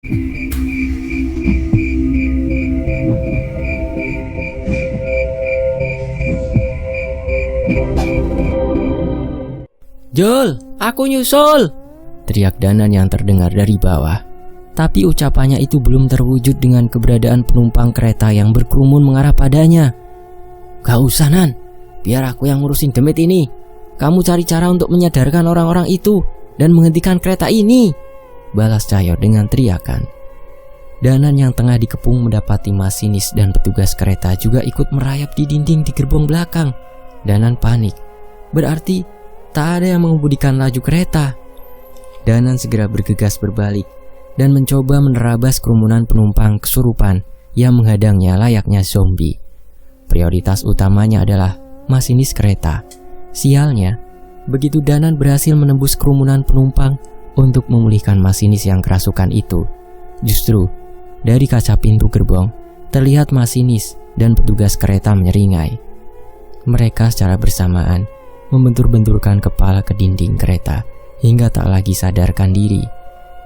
"Jul, aku nyusul!" teriak Danan yang terdengar dari bawah. Tapi ucapannya itu belum terwujud dengan keberadaan penumpang kereta yang berkerumun mengarah padanya. "Gak usah, Nan, biar aku yang ngurusin demit ini. Kamu cari cara untuk menyadarkan orang-orang itu dan menghentikan kereta ini," balas Cahyo dengan teriakan. Danan yang tengah dikepung mendapati masinis dan petugas kereta juga ikut merayap di dinding di gerbong belakang. Danan panik. Berarti tak ada yang mengemudikan laju kereta. Danan segera bergegas berbalik dan mencoba menerabas kerumunan penumpang kesurupan yang menghadangnya layaknya zombie. Prioritas utamanya adalah masinis kereta. Sialnya, begitu Danan berhasil menembus kerumunan penumpang untuk memulihkan masinis yang kerasukan itu, justru dari kaca pintu gerbong terlihat masinis dan petugas kereta menyeringai. Mereka secara bersamaan membentur-benturkan kepala ke dinding kereta hingga tak lagi sadarkan diri.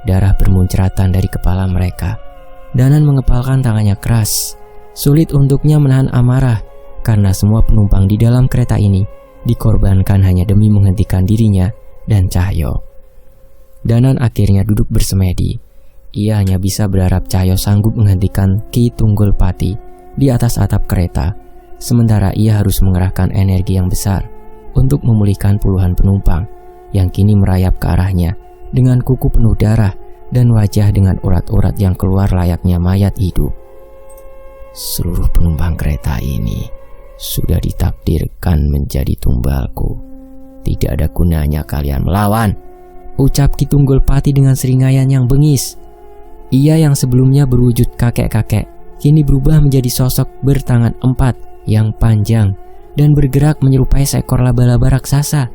Darah bermuncratan dari kepala mereka. Danan mengepalkan tangannya keras. Sulit untuknya menahan amarah karena semua penumpang di dalam kereta ini dikorbankan hanya demi menghentikan dirinya dan Cahyo. Danan akhirnya duduk bersemedi. Ia hanya bisa berharap Cahyo sanggup menghentikan Ki Tunggul Pati di atas atap kereta, sementara ia harus mengerahkan energi yang besar untuk memulihkan puluhan penumpang yang kini merayap ke arahnya dengan kuku penuh darah dan wajah dengan urat-urat yang keluar layaknya mayat hidup. "Seluruh penumpang kereta ini sudah ditakdirkan menjadi tumbalku. Tidak ada gunanya kalian melawan," ucap Ki Tunggul Pati dengan seringaian yang bengis. Ia yang sebelumnya berwujud kakek-kakek kini berubah menjadi sosok bertangan 4 yang panjang dan bergerak menyerupai seekor laba-laba raksasa.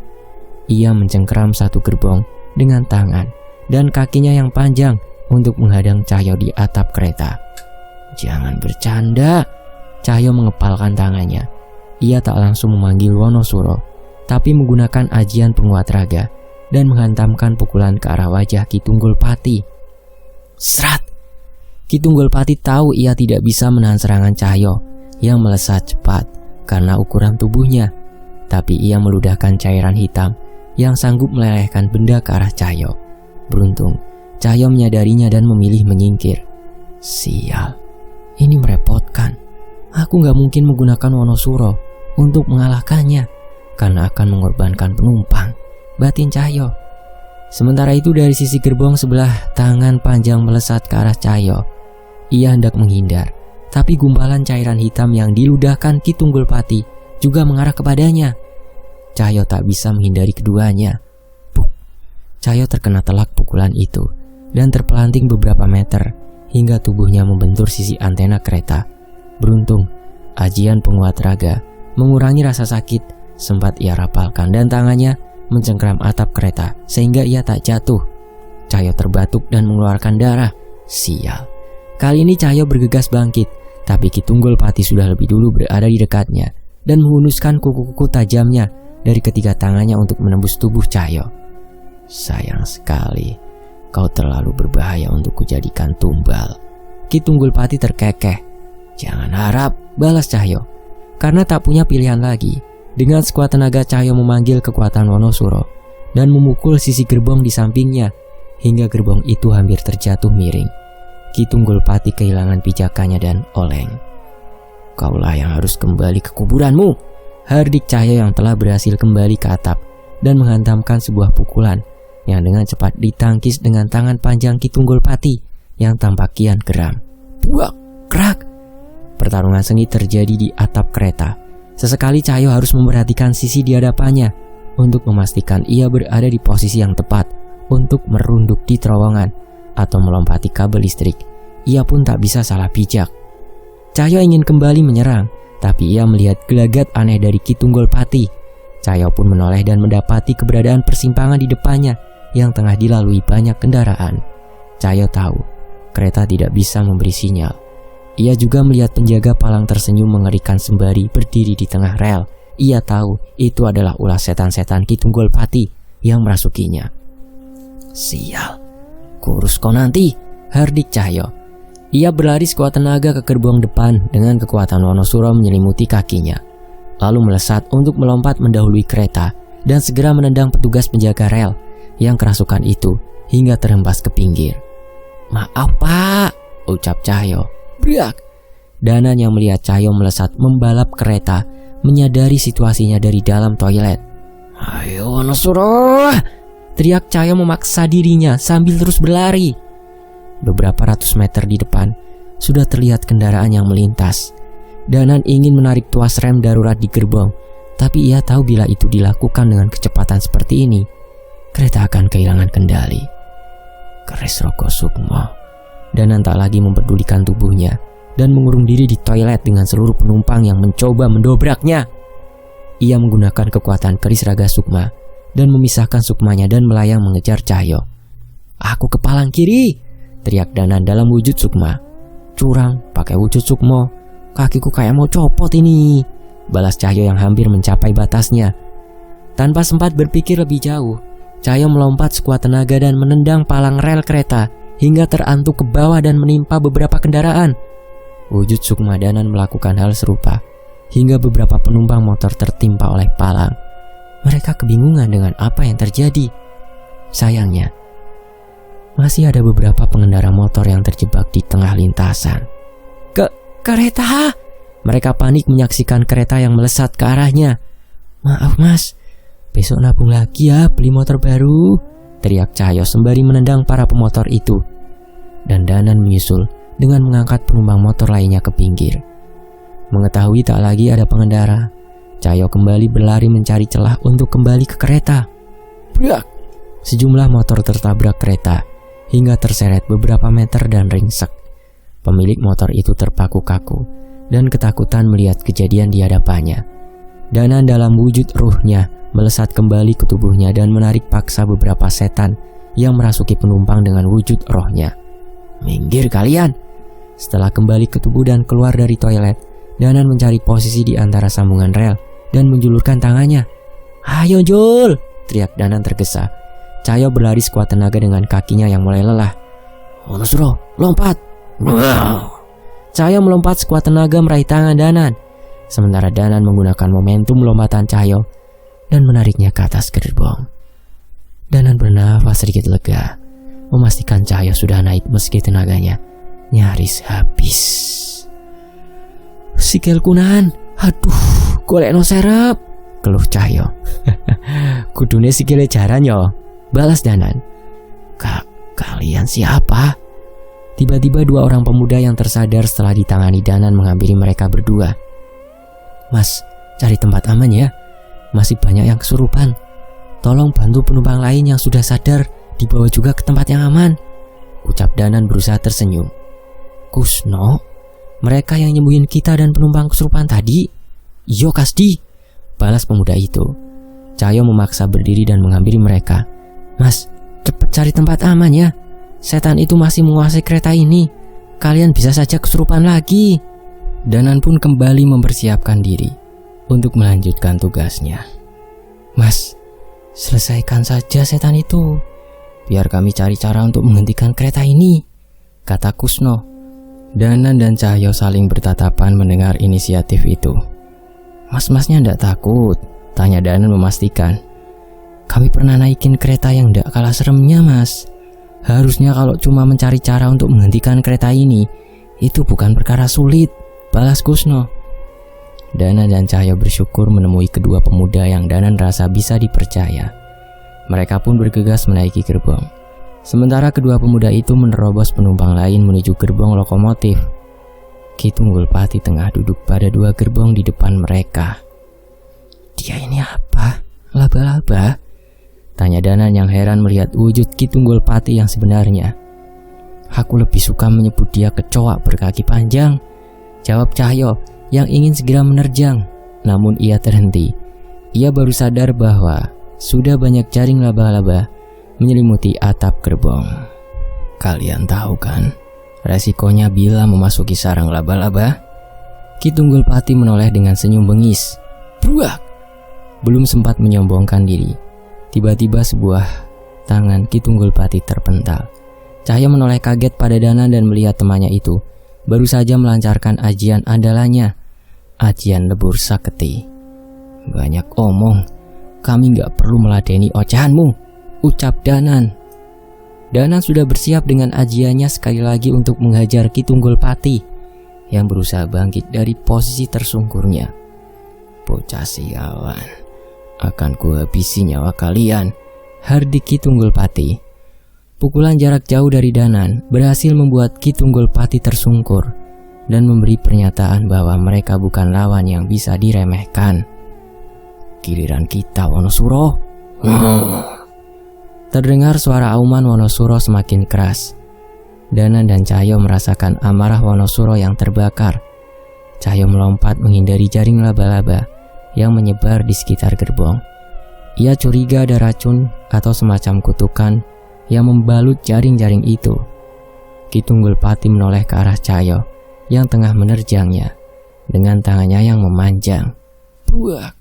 Ia mencengkeram satu gerbong dengan tangan dan kakinya yang panjang untuk menghadang Cahyo di atap kereta. "Jangan bercanda," Cahyo mengepalkan tangannya. Ia tak langsung memanggil Wonosuro, tapi menggunakan ajian penguat raga dan menghantamkan pukulan ke arah wajah Ki Tunggul Pati. Serat! Ki Tunggul Pati tahu ia tidak bisa menahan serangan Cahyo yang melesat cepat karena ukuran tubuhnya, tapi ia meludahkan cairan hitam yang sanggup melelehkan benda ke arah Cahyo. Beruntung, Cahyo menyadarinya dan memilih menyingkir. Sial, ini merepotkan. Aku gak mungkin menggunakan Wonosuro untuk mengalahkannya karena akan mengorbankan penumpang, batin Cahyo. Sementara itu dari sisi gerbong sebelah, tangan panjang melesat ke arah Cahyo. Ia hendak menghindar, tapi gumpalan cairan hitam yang diludahkan Ki Tunggul Pati juga mengarah kepadanya. Cahyo tak bisa menghindari keduanya. Puk! Cahyo terkena telak pukulan itu dan terpelanting beberapa meter hingga tubuhnya membentur sisi antena kereta. Beruntung, ajian penguat raga mengurangi rasa sakit sempat ia rapalkan dan tangannya mencengkeram atap kereta sehingga ia tak jatuh. Cahyo terbatuk dan mengeluarkan darah. Sial. Kali ini Cahyo bergegas bangkit, tapi Ki Tunggul Pati sudah lebih dulu berada di dekatnya dan menghunuskan kuku-kuku tajamnya dari ketiga tangannya untuk menembus tubuh Cahyo. Sayang sekali, kau terlalu berbahaya untuk kujadikan tumbal. Ki Tunggul Pati terkekeh. Jangan harap, balas Cahyo. Karena tak punya pilihan lagi, dengan sekuat tenaga Cahyo memanggil kekuatan Wonosuro dan memukul sisi gerbong di sampingnya hingga gerbong itu hampir terjatuh miring. Ki Tunggul Pati kehilangan pijakannya dan oleng. Kaulah yang harus kembali ke kuburanmu, hardik Cahyo yang telah berhasil kembali ke atap dan menghantamkan sebuah pukulan yang dengan cepat ditangkis dengan tangan panjang Ki Tunggul Pati yang tampak kian geram. Buak, krak. Pertarungan sengit terjadi di atap kereta. Sesekali Cahyo harus memperhatikan sisi di hadapannya untuk memastikan ia berada di posisi yang tepat untuk merunduk di terowongan atau melompati kabel listrik. Ia pun tak bisa salah pijak. Cahyo ingin kembali menyerang, tapi ia melihat gelagat aneh dari Ki Tunggul Pati. Cahyo pun menoleh dan mendapati keberadaan persimpangan di depannya yang tengah dilalui banyak kendaraan. Cahyo tahu kereta tidak bisa memberi sinyal. Ia juga melihat penjaga palang tersenyum mengerikan sembari berdiri di tengah rel. Ia tahu itu adalah ulah setan-setan Ki Tunggul Pati yang merasukinya. Sial, kurus kau nanti, Hardik Cahyo. Ia berlari sekuat tenaga ke gerbong depan dengan kekuatan Wonosuro menyelimuti kakinya, lalu melesat untuk melompat mendahului kereta dan segera menendang petugas penjaga rel yang kerasukan itu hingga terhempas ke pinggir. "Maaf Pak," ucap Cahyo. "Brak!" Danan yang melihat Cahyo melesat membalap kereta menyadari situasinya dari dalam toilet. "Ayo Wonosuro!" teriak Cahyo memaksa dirinya sambil terus berlari. Beberapa ratus meter di depan sudah terlihat kendaraan yang melintas. Danan ingin menarik tuas rem darurat di gerbong, tapi ia tahu bila itu dilakukan dengan kecepatan seperti ini, kereta akan kehilangan kendali. Keris Roko Sukmo. Danan tak lagi mempedulikan tubuhnya dan mengurung diri di toilet dengan seluruh penumpang yang mencoba mendobraknya. Ia menggunakan kekuatan keris Raga Sukma dan memisahkan sukmanya dan melayang mengejar Cahyo. "Aku ke palang kiri!" teriak Danan dalam wujud sukma. "Curang, pakai wujud sukmo. Kakiku kayak mau copot ini," balas Cahyo yang hampir mencapai batasnya. Tanpa sempat berpikir lebih jauh, Cahyo melompat sekuat tenaga dan menendang palang rel kereta hingga terantuk ke bawah dan menimpa beberapa kendaraan. Wujud sukma Danan melakukan hal serupa hingga beberapa penumpang motor tertimpa oleh palang. Mereka kebingungan dengan apa yang terjadi. Sayangnya, masih ada beberapa pengendara motor yang terjebak di tengah lintasan. Kereta! Mereka panik menyaksikan kereta yang melesat ke arahnya. "Maaf Mas, besok nabung lagi ya beli motor baru," teriak Cahyo sembari menendang para pemotor itu. Dan Danan menyusul dengan mengangkat penumpang motor lainnya ke pinggir. Mengetahui tak lagi ada pengendara, Cahyo kembali berlari mencari celah untuk kembali ke kereta. Brak! Sejumlah motor tertabrak kereta hingga terseret beberapa meter dan ringsek. Pemilik motor itu terpaku kaku dan ketakutan melihat kejadian di hadapannya. Danan dalam wujud ruhnya melesat kembali ke tubuhnya dan menarik paksa beberapa setan yang merasuki penumpang dengan wujud rohnya. "Minggir kalian!" Setelah kembali ke tubuh dan keluar dari toilet, Danan mencari posisi di antara sambungan rel dan menjulurkan tangannya. "Ayo Jul!" teriak Danan tergesa. Cahyo berlari sekuat tenaga dengan kakinya yang mulai lelah. "Wonosuro, lompat!" Cahyo melompat sekuat tenaga meraih tangan Danan, sementara Danan menggunakan momentum lompatan Cahyo dan menariknya ke atas gerbong. Danan bernafas sedikit lega, memastikan Cahyo sudah naik meski tenaganya nyaris habis. "Sikilku Nan, aduh, golek no serep," keluh Cahyo. "Kudune sikile jaran yo," balas Danan. Kalian siapa?" Tiba-tiba dua orang pemuda yang tersadar setelah ditangani Danan menghampiri mereka berdua. "Mas, cari tempat aman ya. Masih banyak yang kesurupan. Tolong bantu penumpang lain yang sudah sadar dibawa juga ke tempat yang aman," ucap Danan berusaha tersenyum. "Kusno, mereka yang nyembuhin kita dan penumpang kesurupan tadi?" "Iyo Kasdi," balas pemuda itu. Cahyo memaksa berdiri dan menghampiri mereka. "Mas, cepat cari tempat aman ya. Setan itu masih menguasai kereta ini. Kalian bisa saja kesurupan lagi." Danan pun kembali mempersiapkan diri untuk melanjutkan tugasnya. "Mas, selesaikan saja setan itu. Biar kami cari cara untuk menghentikan kereta ini," kata Kusno. Danan dan Cahyo saling bertatapan mendengar inisiatif itu. "Mas-masnya ndak takut?" tanya Danan memastikan. "Kami pernah naikin kereta yang ndak kalah seremnya Mas. Harusnya kalau cuma mencari cara untuk menghentikan kereta ini, itu bukan perkara sulit," balas Kusno. Danan dan Cahyo bersyukur menemui kedua pemuda yang Danan rasa bisa dipercaya. Mereka pun bergegas menaiki gerbong. Sementara kedua pemuda itu menerobos penumpang lain menuju gerbong lokomotif. Ki Tunggulpati tengah duduk pada dua gerbong di depan mereka. "Dia ini apa? Laba-laba?" tanya Danan yang heran melihat wujud Ki Tunggulpati yang sebenarnya. "Aku lebih suka menyebut dia kecoa berkaki panjang," jawab Cahyo yang ingin segera menerjang. Namun ia terhenti. Ia baru sadar bahwa sudah banyak jaring laba-laba menyelimuti atap gerbong. "Kalian tahu kan resikonya bila memasuki sarang laba-laba?" Ki Tunggulpati menoleh dengan senyum bengis. "Bruak!" Belum sempat menyombongkan diri, tiba-tiba sebuah tangan Ki Tunggulpati terpental Cahyo menoleh kaget pada Danan dan melihat temannya itu baru saja melancarkan ajian andalannya, ajian lebur saketi. "Banyak omong, kami gak perlu meladeni ocehanmu," ucap Danan. Danan sudah bersiap dengan ajiannya sekali lagi untuk menghajar Ki Tunggul Pati yang berusaha bangkit dari posisi tersungkurnya. "Bocah sialan, akan kuhabisi nyawa kalian," hardik Ki Tunggul Pati. Pukulan jarak jauh dari Danan berhasil membuat Ki Tunggul Pati tersungkur dan memberi pernyataan bahwa mereka bukan lawan yang bisa diremehkan. "Giliran kita, Wonosuro." Terdengar suara auman Wonosuro semakin keras. Danan dan Cahyo merasakan amarah Wonosuro yang terbakar. Cahyo melompat menghindari jaring laba-laba yang menyebar di sekitar gerbong. Ia curiga ada racun atau semacam kutukan yang membalut jaring-jaring itu. Ki Tunggul Pati menoleh ke arah Cahyo yang tengah menerjangnya dengan tangannya yang memanjang. Buak!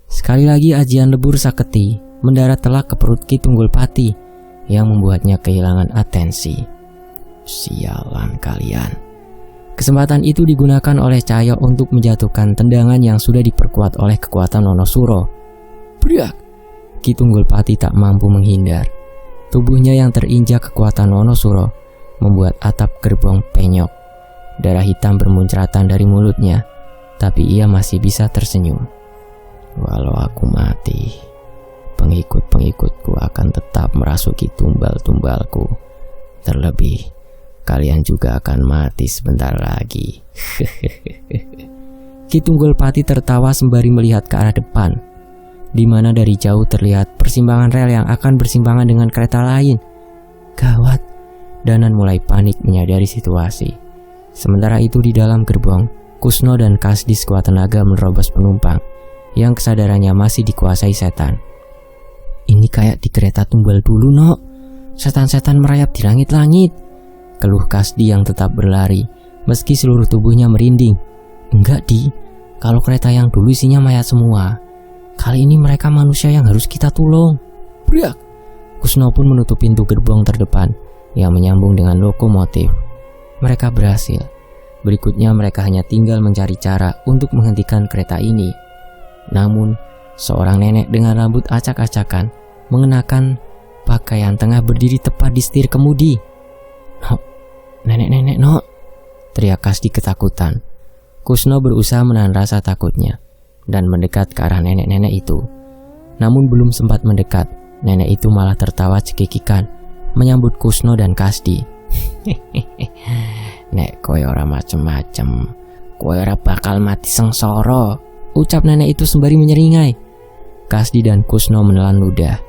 Sekali lagi ajian lebur saketi mendarat telak ke perut Ki Tunggul Pati yang membuatnya kehilangan atensi. "Sialan kalian." Kesempatan itu digunakan oleh Cahyo untuk menjatuhkan tendangan yang sudah diperkuat oleh kekuatan Wonosuro. Brak! Ki Tunggul Pati tak mampu menghindar. Tubuhnya yang terinjak kekuatan Wonosuro membuat atap gerbong penyok. Darah hitam bermuncratan dari mulutnya, tapi ia masih bisa tersenyum. "Walau aku mati, pengikut-pengikutku akan tetap merasuki tumbal-tumbalku. Terlebih, kalian juga akan mati sebentar lagi." Ki Tunggul Pati tertawa sembari melihat ke arah depan, di mana dari jauh terlihat persimpangan rel yang akan bersimpangan dengan kereta lain. Gawat, Danan mulai panik menyadari situasi. Sementara itu di dalam gerbong, Kusno dan Kasdi sekuat tenaga menerobos penumpang yang kesadarannya masih dikuasai setan. "Ini kayak di kereta tumbal dulu, Nok. Setan-setan merayap di langit-langit," keluh Kasdi yang tetap berlari meski seluruh tubuhnya merinding. "Enggak, Di. Kalau kereta yang dulu isinya mayat semua. Kali ini mereka manusia yang harus kita tolong." Brak! Kusno pun menutup pintu gerbong terdepan yang menyambung dengan lokomotif. Mereka berhasil. Berikutnya mereka hanya tinggal mencari cara untuk menghentikan kereta ini. Namun, seorang nenek dengan rambut acak-acakan mengenakan pakaian tengah berdiri tepat di setir kemudi. "Nok, nenek-nenek, Nok!" teriak Kasdi ketakutan. Kusno berusaha menahan rasa takutnya dan mendekat ke arah nenek-nenek itu. Namun belum sempat mendekat, nenek itu malah tertawa cekikikan menyambut Kusno dan Kasdi. "Nek kowe ora macem-macem, kowe ora bakal mati sengsara," ucap nenek itu sembari menyeringai. Kasdi dan Kusno menelan ludah.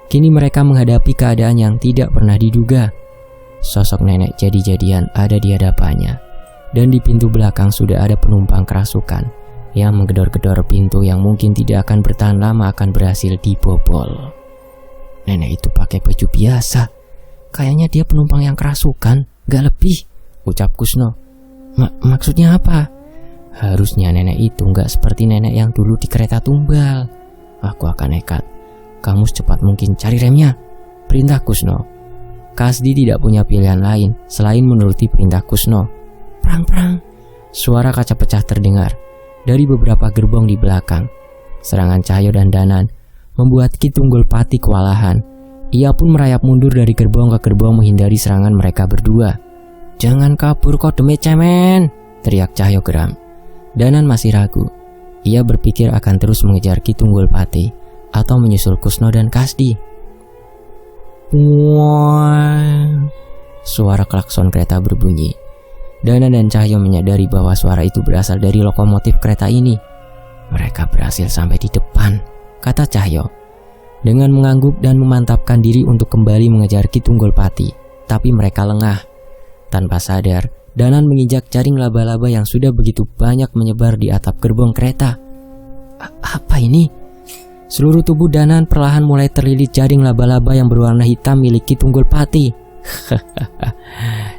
Kini mereka menghadapi keadaan yang tidak pernah diduga. Sosok nenek jadi-jadian ada di hadapannya, dan di pintu belakang sudah ada penumpang kerasukan yang menggedor-gedor pintu yang mungkin tidak akan bertahan lama akan berhasil dibobol. "Nenek itu pakai baju biasa. Kayaknya dia penumpang yang kerasukan, gak lebih," ucap Kusno. Maksudnya apa?" "Harusnya nenek itu gak seperti nenek yang dulu di kereta tumbal. Aku akan nekat. Kamu secepat mungkin cari remnya," perintah Kusno. Kasdi tidak punya pilihan lain selain menuruti perintah Kusno. Prang-prang, suara kaca pecah terdengar dari beberapa gerbong di belakang. Serangan Cahyo dan Danan membuat Ki Tunggul Pati kewalahan. Ia pun merayap mundur dari gerbong ke gerbong menghindari serangan mereka berdua. "Jangan kabur kau demi cemen!" teriak Cahyo geram. Danan masih ragu. Ia berpikir akan terus mengejar Ki Tunggul Pati atau menyusul Kusno dan Kasdi. Suara klakson kereta berbunyi. Danan dan Cahyo menyadari bahwa suara itu berasal dari lokomotif kereta ini. "Mereka berhasil sampai di depan," kata Cahyo dengan mengangguk dan memantapkan diri untuk kembali mengejar Ki Tunggul Pati. Tapi mereka lengah. Tanpa sadar, Danan menginjak jaring laba-laba yang sudah begitu banyak menyebar di atap gerbong kereta. Apa ini? Seluruh tubuh Danan perlahan mulai terlilit jaring laba-laba yang berwarna hitam milik Ki Tunggul Pati.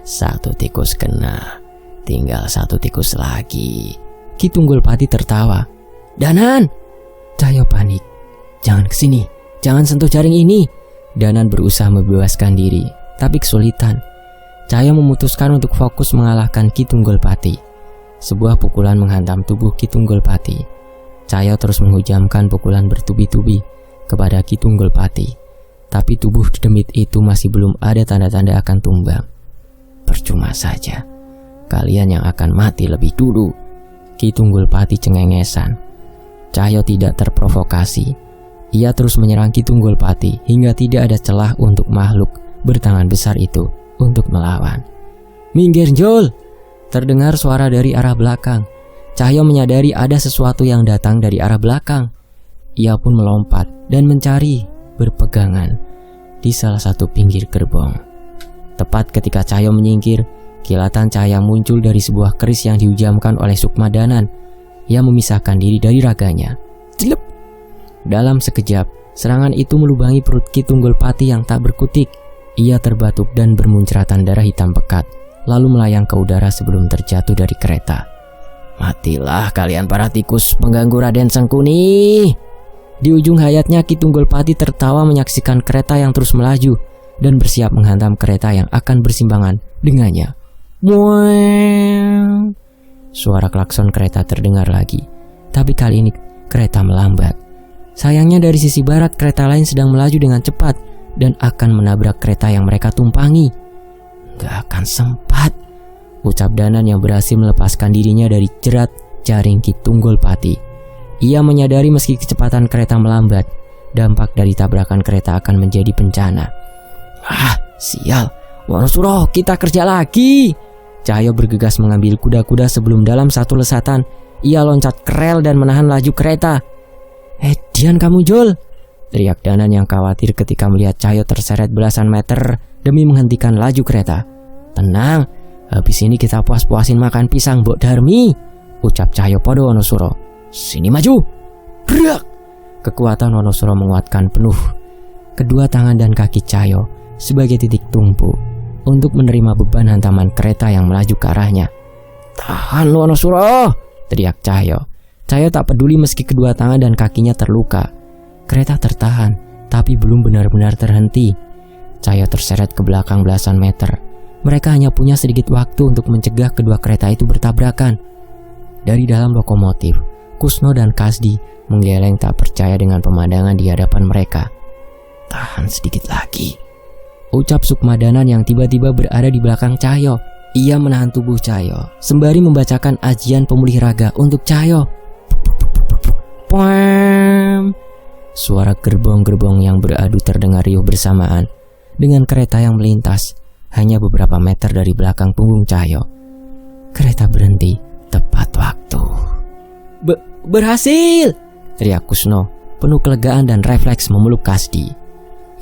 "Satu tikus kena, tinggal satu tikus lagi." Ki Tunggul Pati tertawa. "Danan!" Cahyo panik. "Jangan kesini, jangan sentuh jaring ini." Danan berusaha membebaskan diri, tapi kesulitan. Cahyo memutuskan untuk fokus mengalahkan Ki Tunggulpati. Sebuah pukulan menghantam tubuh Ki Tunggulpati. Cahyo terus menghujamkan pukulan bertubi-tubi kepada Ki Tunggulpati. Tapi tubuh demit itu masih belum ada tanda-tanda akan tumbang. Percuma saja, kalian yang akan mati lebih dulu. Ki Tunggulpati cengengesan. Cahyo tidak terprovokasi. Ia terus menyerang Ki Tunggulpati hingga tidak ada celah untuk makhluk bertangan besar itu untuk melawan. "Minggir, Jol!" Terdengar suara dari arah belakang. Cahyo menyadari ada sesuatu yang datang dari arah belakang. Ia pun melompat dan mencari berpegangan di salah satu pinggir gerbong. Tepat ketika Cahyo menyingkir, kilatan cahaya muncul dari sebuah keris yang dihujamkan oleh Sukmadanan. Ia memisahkan diri dari raganya. Jelep! Dalam sekejap, serangan itu melubangi perut Ki Tunggulpati yang tak berkutik. Ia terbatuk dan bermuncratan darah hitam pekat, lalu melayang ke udara sebelum terjatuh dari kereta. "Matilah kalian para tikus pengganggu Raden Sangkuni!" Di ujung hayatnya, Ki Tunggulpati tertawa menyaksikan kereta yang terus melaju dan bersiap menghantam kereta yang akan bersimbangan dengannya. Mueng! Suara klakson kereta terdengar lagi, tapi kali ini kereta melambat. Sayangnya dari sisi barat kereta lain sedang melaju dengan cepat dan akan menabrak kereta yang mereka tumpangi. "Gak akan sempat," ucap Danan yang berhasil melepaskan dirinya dari jerat jaring Ki Tunggulpati. Ia menyadari meski kecepatan kereta melambat, dampak dari tabrakan kereta akan menjadi bencana. Sial, Wonosuro, kita kerja lagi!" Cahyo bergegas mengambil kuda-kuda sebelum dalam satu lesatan ia loncat ke rel dan menahan laju kereta. "Dian kamu, Jol!" teriak Danan yang khawatir ketika melihat Cahyo terseret belasan meter demi menghentikan laju kereta. "Tenang, habis ini kita puas-puasin makan pisang Mbok Darmi," ucap Cahyo pada Wonosuro. "Sini maju!" Gerak! Kekuatan Wonosuro menguatkan penuh kedua tangan dan kaki Cahyo sebagai titik tumpu untuk menerima beban hantaman kereta yang melaju ke arahnya. "Tahan Wonosuro!" teriak Cahyo. Cahyo tak peduli meski kedua tangan dan kakinya terluka. Kereta tertahan, tapi belum benar-benar terhenti. Cahyo terseret ke belakang belasan meter. Mereka hanya punya sedikit waktu untuk mencegah kedua kereta itu bertabrakan. Dari dalam lokomotif, Kusno dan Kasdi menggeleng tak percaya dengan pemandangan di hadapan mereka. "Tahan sedikit lagi," ucap Sukmadanan yang tiba-tiba berada di belakang Cahyo. Ia menahan tubuh Cahyo sembari membacakan ajian pemulih raga untuk Cahyo. Poem! Suara gerbong-gerbong yang beradu terdengar riuh bersamaan dengan kereta yang melintas hanya beberapa meter dari belakang punggung Cahyo. Kereta berhenti tepat waktu. "Berhasil!" teriak Kusno, penuh kelegaan dan refleks memeluk Kasdi.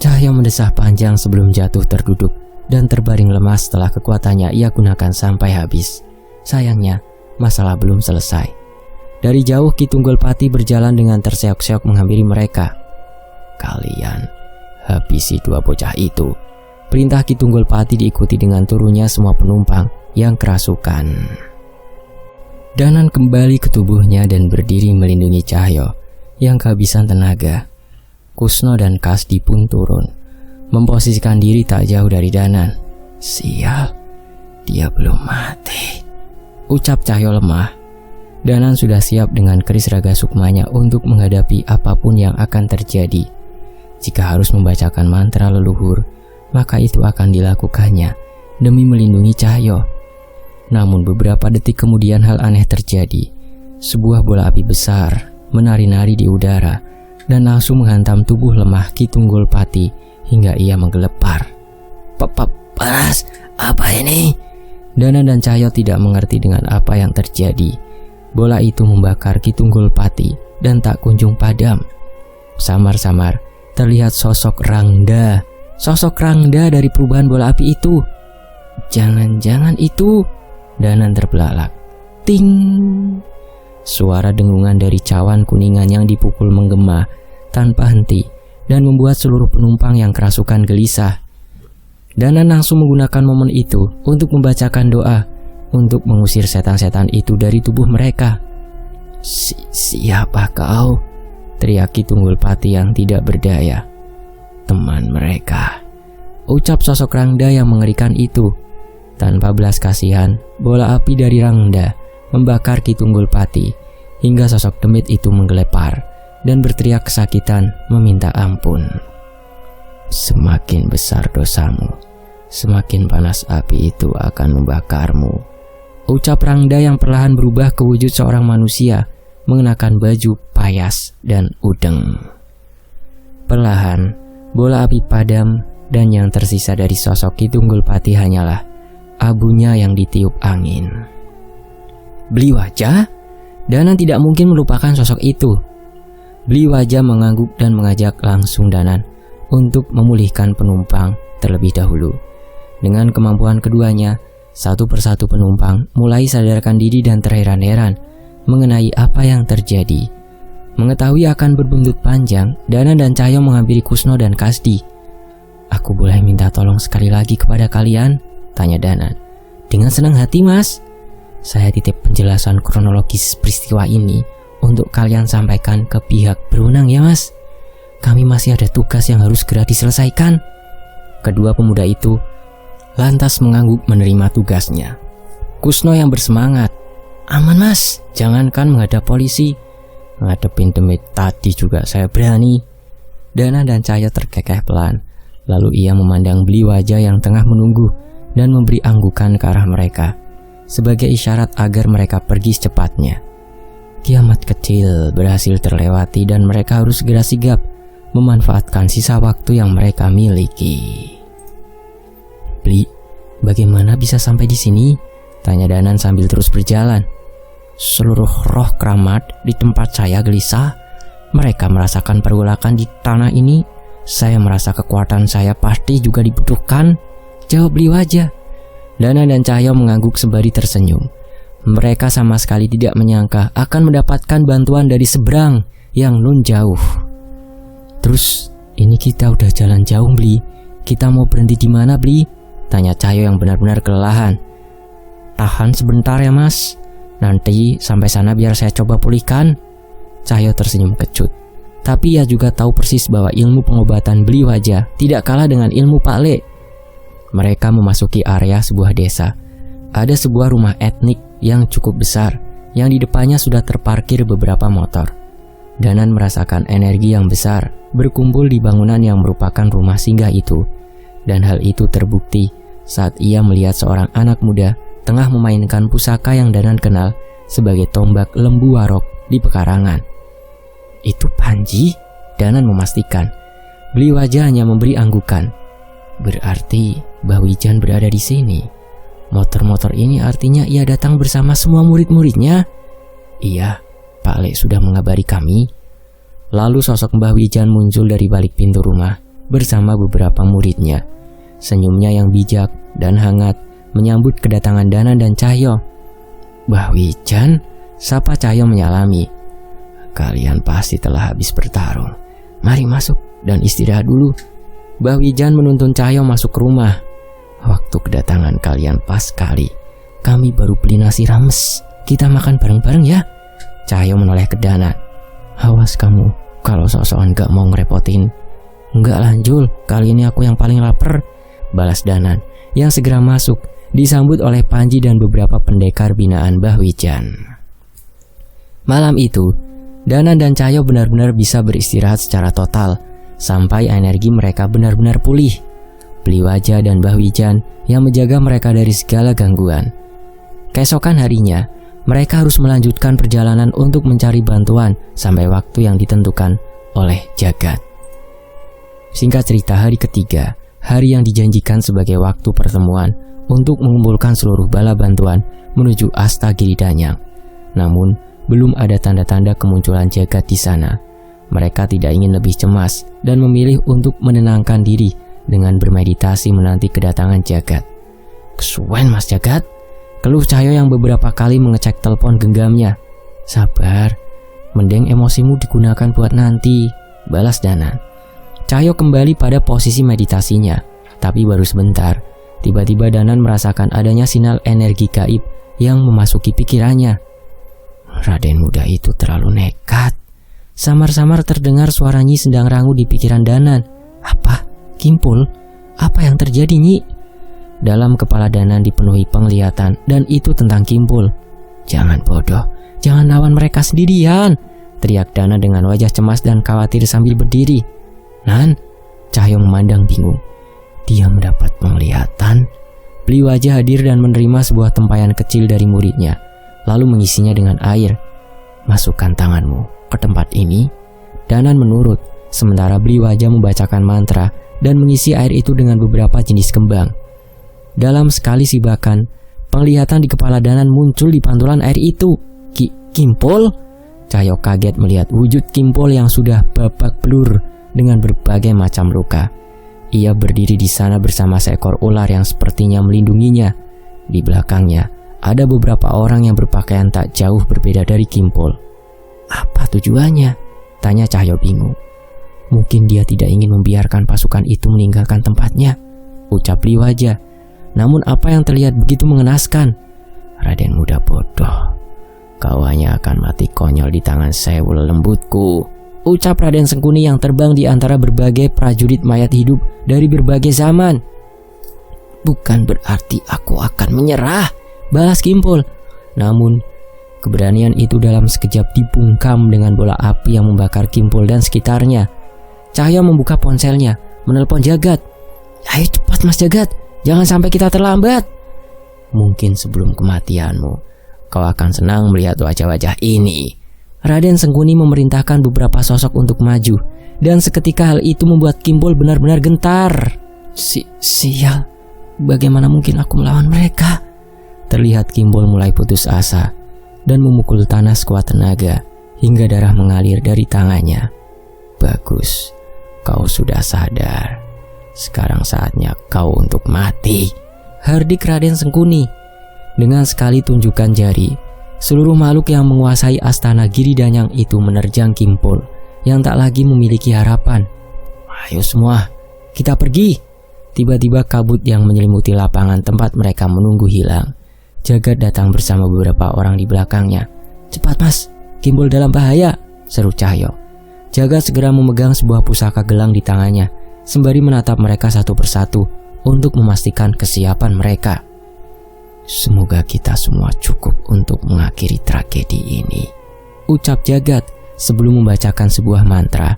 Cahyo mendesah panjang sebelum jatuh terduduk dan terbaring lemas setelah kekuatannya ia gunakan sampai habis. Sayangnya, masalah belum selesai. Dari jauh Ki Tunggulpati berjalan dengan terseok-seok menghampiri mereka. "Kalian habisi dua bocah itu." Perintah Ki Tunggulpati diikuti dengan turunnya semua penumpang yang kerasukan. Danan kembali ke tubuhnya dan berdiri melindungi Cahyo yang kehabisan tenaga. Kusno dan Kasdi pun turun, memposisikan diri tak jauh dari Danan. "Sial, dia belum mati," ucap Cahyo lemah. Danan sudah siap dengan keris raga sukmanya untuk menghadapi apapun yang akan terjadi. Jika harus membacakan mantra leluhur, maka itu akan dilakukannya demi melindungi Cahyo. Namun beberapa detik kemudian hal aneh terjadi. Sebuah bola api besar menari-nari di udara dan langsung menghantam tubuh lemah Ki Tunggulpati hingga ia menggelepar. Panas, apa ini?" Danan dan Cahyo tidak mengerti dengan apa yang terjadi. Bola itu membakar Ki Tunggulpati dan tak kunjung padam. Samar-samar terlihat sosok Rangda. Sosok Rangda dari perubahan bola api itu. Jangan-jangan itu... Danan terbelalak. Ting! Suara dengungan dari cawan kuningan yang dipukul menggema tanpa henti dan membuat seluruh penumpang yang kerasukan gelisah. Danan langsung menggunakan momen itu untuk membacakan doa untuk mengusir setan-setan itu dari tubuh mereka. Siapa kau?" teriak Ki Tunggulpati yang tidak berdaya. "Teman mereka," ucap sosok Rangda yang mengerikan itu. Tanpa belas kasihan, bola api dari Rangda membakar Ki Tunggulpati hingga sosok demit itu menggelepar dan berteriak kesakitan meminta ampun. Semakin besar dosamu, semakin panas api itu akan membakarmu, ucap Rangda yang perlahan berubah ke wujud seorang manusia mengenakan baju payas dan udeng. Perlahan, bola api padam dan yang tersisa dari sosok Ki Tunggulpati hanyalah abunya yang ditiup angin. Beli Wajah? Danan tidak mungkin melupakan sosok itu. Beli Wajah mengangguk dan mengajak langsung Danan untuk memulihkan penumpang terlebih dahulu. Dengan kemampuan keduanya, satu persatu penumpang mulai sadarkan diri dan terheran-heran mengenai apa yang terjadi. Mengetahui akan berbuntut panjang, Danan dan Cahyo menghampiri Kusno dan Kasdi. "Aku boleh minta tolong sekali lagi kepada kalian?" tanya Danan. "Dengan senang hati, Mas. Saya titip penjelasan kronologis peristiwa ini untuk kalian sampaikan ke pihak berwenang ya, Mas. Kami masih ada tugas yang harus segera diselesaikan." Kedua pemuda itu lantas mengangguk menerima tugasnya. Kusno yang bersemangat, "Aman, Mas. Jangankan menghadap polisi, ngadepin demit tadi juga saya berani." Danan dan Cahyo terkekeh pelan. Lalu ia memandang Beli Wajah yang tengah menunggu dan memberi anggukan ke arah mereka sebagai isyarat agar mereka pergi secepatnya. Kiamat kecil berhasil terlewati dan mereka harus segera sigap memanfaatkan sisa waktu yang mereka miliki. "Beli, bagaimana bisa sampai di sini?" tanya Danan sambil terus berjalan. "Seluruh roh keramat di tempat saya gelisah. Mereka merasakan pergolakan di tanah ini. Saya merasa kekuatan saya pasti juga dibutuhkan," jawab Beli Wajah. Danan dan Cahyo mengangguk sembari tersenyum. Mereka sama sekali tidak menyangka akan mendapatkan bantuan dari seberang yang nun jauh. "Terus ini kita udah jalan jauh, Bli. Kita mau berhenti di mana, Bli?" tanya Cahyo yang benar-benar kelelahan. "Tahan sebentar ya, Mas. Nanti sampai sana biar saya coba pulihkan." Cahyo tersenyum kecut. Tapi ia juga tahu persis bahwa ilmu pengobatan Beli Wajah tidak kalah dengan ilmu Pak Le. Mereka memasuki area sebuah desa. Ada sebuah rumah etnik yang cukup besar, yang di depannya sudah terparkir beberapa motor. Danan merasakan energi yang besar berkumpul di bangunan yang merupakan rumah singgah itu. Dan hal itu terbukti saat ia melihat seorang anak muda tengah memainkan pusaka yang Danan kenal sebagai tombak lembu warok di pekarangan. "Itu Panji?" Danan memastikan. Beli Wajah hanya memberi anggukan. "Berarti Mbah Wijan berada di sini. Motor-motor ini artinya ia datang bersama semua murid-muridnya." "Iya, Pak Le sudah mengabari kami." Lalu sosok Mbah Wijan muncul dari balik pintu rumah bersama beberapa muridnya. Senyumnya yang bijak dan hangat menyambut kedatangan Danan dan Cahyo. "Mbah Wijan?" sapa Cahyo menyalami. "Kalian pasti telah habis bertarung. Mari masuk dan istirahat dulu." Mbah Wijan menuntun Cahyo masuk ke rumah. "Waktu kedatangan kalian pas sekali. Kami baru beli nasi rames. Kita makan bareng-bareng ya." Cahyo menoleh ke Danan. "Awas kamu, kalau sok-sokan gak mau ngerepotin." "Enggak lanjul, kali ini aku yang paling lapar," balas Danan yang segera masuk, disambut oleh Panji dan beberapa pendekar binaan Mbah Wijan. Malam itu, Danan dan Cahyo benar-benar bisa beristirahat secara total sampai energi mereka benar-benar pulih. Beli Wajah dan Mbah Wijan yang menjaga mereka dari segala gangguan. Keesokan harinya, mereka harus melanjutkan perjalanan untuk mencari bantuan sampai waktu yang ditentukan oleh Jagat. Singkat cerita, hari ketiga, hari yang dijanjikan sebagai waktu pertemuan untuk mengumpulkan seluruh bala bantuan menuju Astagiri Danyang. Namun, belum ada tanda-tanda kemunculan Jagat di sana. Mereka tidak ingin lebih cemas dan memilih untuk menenangkan diri dengan bermeditasi menanti kedatangan Jagat. "Kesuwen Mas Jagat," keluh Cahyo yang beberapa kali mengecek telepon genggamnya. "Sabar, mending emosimu digunakan buat nanti," balas Danan. Cahyo kembali pada posisi meditasinya, tapi baru sebentar. Tiba-tiba Danan merasakan adanya sinyal energi gaib yang memasuki pikirannya. "Raden muda itu terlalu nekat." Samar-samar terdengar suara Nyi Sendang Rangu di pikiran Danan. "Apa? Kimpul? Apa yang terjadi, Nyi? Dalam kepala Danan dipenuhi penglihatan, dan itu tentang Kimpul. Jangan bodoh, jangan lawan mereka sendirian, teriak Danan dengan wajah cemas dan khawatir sambil berdiri. Nan, Cahyo memandang bingung. Dia mendapat penglihatan. Beli Wajah hadir dan menerima sebuah tempayan kecil dari muridnya, lalu mengisinya dengan air. Masukkan tanganmu ke tempat ini. Danan menurut, sementara Beli Wajah membacakan mantra dan mengisi air itu dengan beberapa jenis kembang. Dalam sekali sibakan, penglihatan di kepala Danan muncul di pantulan air itu. Kimpul? Cahyo kaget melihat wujud Kimpul yang sudah babak belur dengan berbagai macam luka. Ia berdiri di sana bersama seekor ular yang sepertinya melindunginya. Di belakangnya ada beberapa orang yang berpakaian tak jauh berbeda dari Kimpul. Apa tujuannya? Tanya Cahyo bingung. Mungkin dia tidak ingin membiarkan pasukan itu meninggalkan tempatnya, ucap Beli Wajah. Namun apa yang terlihat begitu mengenaskan. Raden muda bodoh, kau hanya akan mati konyol di tangan Sewul lembutku, ucap Raden Sengkuni yang terbang di antara berbagai prajurit mayat hidup dari berbagai zaman. Bukan berarti aku akan menyerah, balas Kimpul. Namun keberanian itu dalam sekejap dibungkam dengan bola api yang membakar Kimpul dan sekitarnya. Cahyo membuka ponselnya, menelpon Jagat. Ayo cepat Mas Jagat, jangan sampai kita terlambat. Mungkin sebelum kematianmu, kau akan senang melihat wajah-wajah ini. Raden Sengkuni memerintahkan beberapa sosok untuk maju, dan seketika hal itu membuat Kimpul benar-benar gentar. Sial, bagaimana mungkin aku melawan mereka? Terlihat Kimpul mulai putus asa dan memukul tanah sekuat tenaga hingga darah mengalir dari tangannya. Bagus, kau sudah sadar. Sekarang saatnya kau untuk mati, hardik Raden Sengkuni. Dengan sekali tunjukkan jari, seluruh makhluk yang menguasai Astana Giri Danyang itu menerjang Kimpul yang tak lagi memiliki harapan. Ayo semua, kita pergi. Tiba-tiba kabut yang menyelimuti lapangan tempat mereka menunggu hilang. Jagat datang bersama beberapa orang di belakangnya. Cepat Mas, Kimpul dalam bahaya, seru Cahyo. Jagat segera memegang sebuah pusaka gelang di tangannya, sembari menatap mereka satu persatu untuk memastikan kesiapan mereka. Semoga kita semua cukup untuk mengakhiri tragedi ini, ucap Jagat sebelum membacakan sebuah mantra.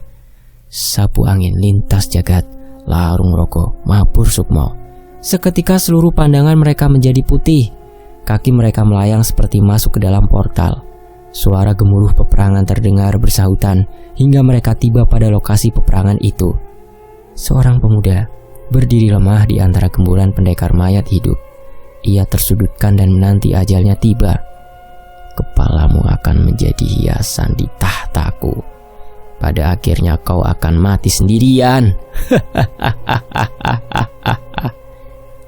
Sapu angin lintas Jagat, larung roko mapur sukmo. Seketika seluruh pandangan mereka menjadi putih. Kaki mereka melayang seperti masuk ke dalam portal. Suara gemuruh peperangan terdengar bersahutan hingga mereka tiba pada lokasi peperangan itu. Seorang pemuda berdiri lemah di antara gemburan pendekar mayat hidup. Ia tersudutkan dan menanti ajalnya tiba. Kepalamu akan menjadi hiasan di tahtaku. Pada akhirnya kau akan mati sendirian.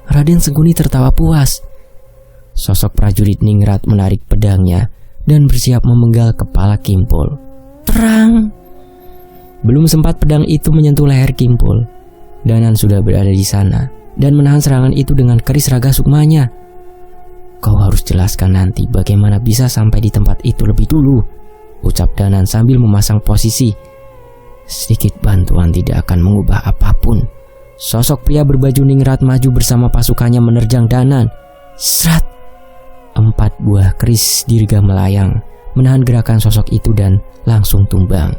Raden Sengkuni tertawa puas. Sosok prajurit ningrat menarik pedangnya dan bersiap memenggal kepala Kimpul. Terang! Belum sempat pedang itu menyentuh leher Kimpul, Danan sudah berada di sana dan menahan serangan itu dengan keris raga sukmanya. Kau harus jelaskan nanti bagaimana bisa sampai di tempat itu lebih dulu, ucap Danan sambil memasang posisi. Sedikit bantuan tidak akan mengubah apapun. Sosok pria berbaju ningrat maju bersama pasukannya menerjang Danan. Serat! 4 buah keris dirga melayang, menahan gerakan sosok itu dan langsung tumbang.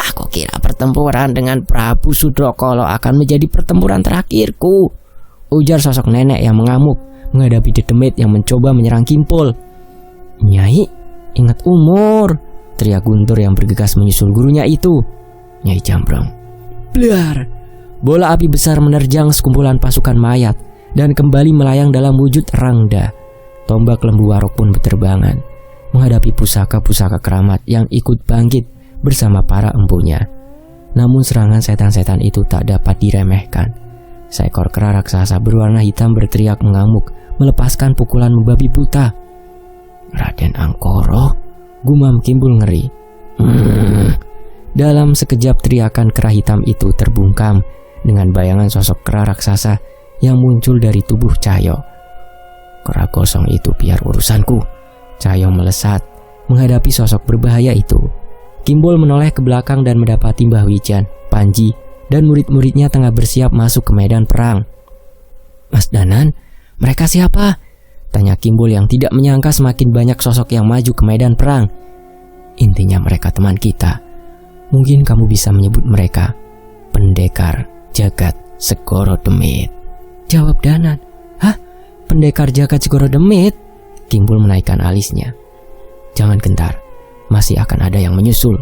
Aku kira pertempuran dengan Prabu Sudrokolo akan menjadi pertempuran terakhirku, ujar sosok nenek yang mengamuk menghadapi dedemit yang mencoba menyerang Kimpul. Nyai, ingat umur, teriak Guntur yang bergegas menyusul gurunya itu. Nyai Jambrong. Blar! Bola api besar menerjang sekumpulan pasukan mayat dan kembali melayang dalam wujud Rangda. Tombak lembu warok pun berterbangan menghadapi pusaka-pusaka keramat yang ikut bangkit bersama para empunya. Namun serangan setan-setan itu tak dapat diremehkan. Seekor kera raksasa berwarna hitam berteriak mengamuk, melepaskan pukulan membabi buta. Raden Angkoro, gumam Kimpul ngeri. Dalam sekejap teriakan kera hitam itu terbungkam dengan bayangan sosok kera raksasa yang muncul dari tubuh Cahyo. Kera gosong itu biar urusanku. Cahyo melesat menghadapi sosok berbahaya itu. Kimpul menoleh ke belakang dan mendapati Mbah Wijan, Panji, dan murid-muridnya tengah bersiap masuk ke medan perang. "Mas Danan, mereka siapa?" tanya Kimbul yang tidak menyangka semakin banyak sosok yang maju ke medan perang. "Intinya mereka teman kita. Mungkin kamu bisa menyebut mereka pendekar Jagat Segoro Demit," jawab Danan. "Hah? Pendekar Jagat Segoro Demit?" Kimbul menaikkan alisnya. "Jangan gentar, masih akan ada yang menyusul."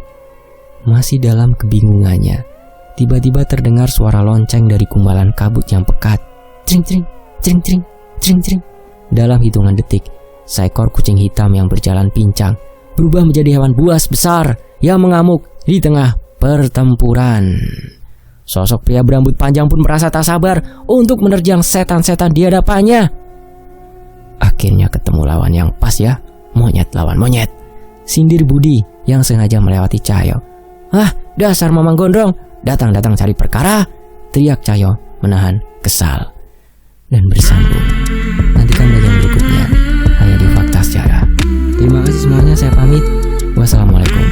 Masih dalam kebingungannya, tiba-tiba terdengar suara lonceng dari kumbalan kabut yang pekat. Cring cring, cring cring, cring cring. Dalam hitungan detik, seekor kucing hitam yang berjalan pincang berubah menjadi hewan buas besar yang mengamuk di tengah pertempuran. Sosok pria berambut panjang pun merasa tak sabar untuk menerjang setan-setan di hadapannya. "Akhirnya ketemu lawan yang pas ya, monyet lawan monyet," sindir Budi yang sengaja melewati Cahyo. "Ah, dasar mamang gondrong, datang-datang cari perkara," teriak Cahyo menahan kesal. Dan bersambung. Nantikan bagian berikutnya hanya di Fakta Sejarah. Terima kasih semuanya, saya pamit. Wassalamualaikum